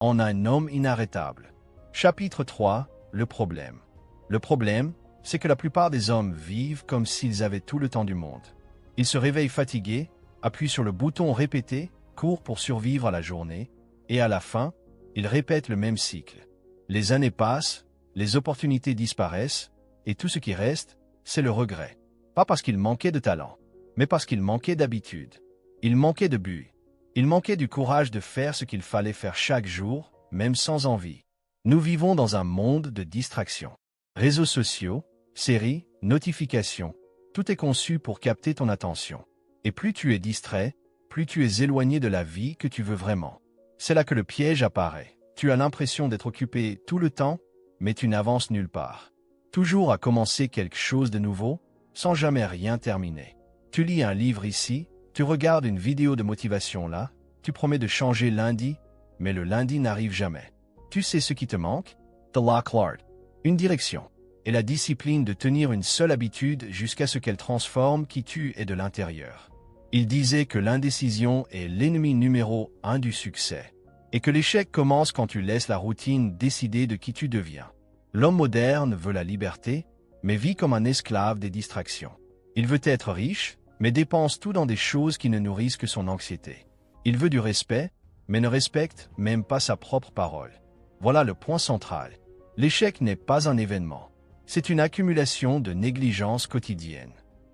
en un homme inarrêtable. Chapitre 3. Le problème. Le problème, c'est que la plupart des hommes vivent comme s'ils avaient tout le temps du monde. Ils se réveillent fatigués, appuient sur le bouton répété, courent pour survivre à la journée, et à la fin, ils répètent le même cycle. Les années passent, les opportunités disparaissent, et tout ce qui reste, c'est le regret. Pas parce qu'ils manquaient de talent, mais parce qu'ils manquaient d'habitude. Ils manquaient de but. Ils manquaient du courage de faire ce qu'il fallait faire chaque jour, même sans envie. Nous vivons dans un monde de distractions. Réseaux sociaux, séries, notifications, tout est conçu pour capter ton attention. Et plus tu es distrait, plus tu es éloigné de la vie que tu veux vraiment. C'est là que le piège apparaît. Tu as l'impression d'être occupé tout le temps, mais tu n'avances nulle part. Toujours à commencer quelque chose de nouveau, sans jamais rien terminer. Tu lis un livre ici, tu regardes une vidéo de motivation là, tu promets de changer lundi, mais le lundi n'arrive jamais. Tu sais ce qui te manque? The Lock Lord. Une direction. Et la discipline de tenir une seule habitude jusqu'à ce qu'elle transforme qui tu es de l'intérieur. Il disait que l'indécision est l'ennemi numéro 1 du succès. Et que l'échec commence quand tu laisses la routine décider de qui tu deviens. L'homme moderne veut la liberté, mais vit comme un esclave des distractions. Il veut être riche, mais dépense tout dans des choses qui ne nourrissent que son anxiété. Il veut du respect, mais ne respecte même pas sa propre parole. Voilà le point central. L'échec n'est pas un événement. C'est une accumulation de négligence quotidienne.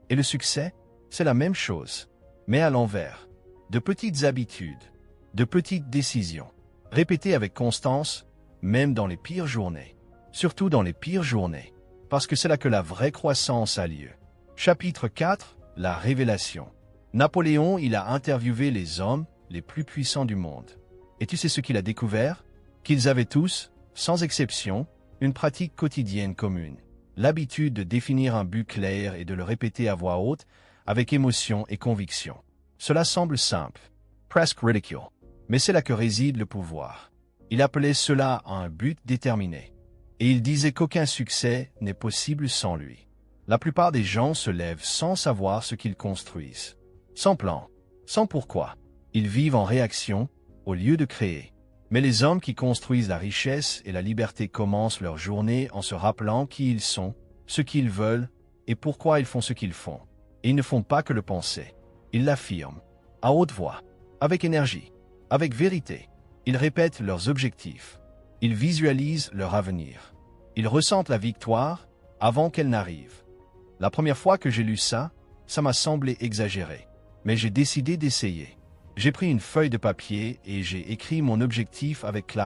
Et le succès, c'est la même chose, mais à l'envers. De petites habitudes, de petites décisions, répétées avec constance, même dans les pires journées. Surtout dans les pires journées, parce que c'est là que la vraie croissance a lieu. Chapitre 4. La révélation. Napoléon, il a interviewé les hommes les plus puissants du monde. Et tu sais ce qu'il a découvert? Qu'ils avaient tous, sans exception, une pratique quotidienne commune. L'habitude de définir un but clair et de le répéter à voix haute, avec émotion et conviction. Cela semble simple, presque ridicule, mais c'est là que réside le pouvoir. Il appelait cela un but déterminé. Et il disait qu'aucun succès n'est possible sans lui. La plupart des gens se lèvent sans savoir ce qu'ils construisent. Sans plan, sans pourquoi. Ils vivent en réaction, au lieu de créer. Mais les hommes qui construisent la richesse et la liberté commencent leur journée en se rappelant qui ils sont, ce qu'ils veulent et pourquoi ils font ce qu'ils font. Et ils ne font pas que le penser. Ils l'affirment, à haute voix, avec énergie, avec vérité. Ils répètent leurs objectifs. Ils visualisent leur avenir. Ils ressentent la victoire avant qu'elle n'arrive. La première fois que j'ai lu ça, ça m'a semblé exagéré. Mais j'ai décidé d'essayer. J'ai pris une feuille de papier et j'ai écrit mon objectif avec clarté.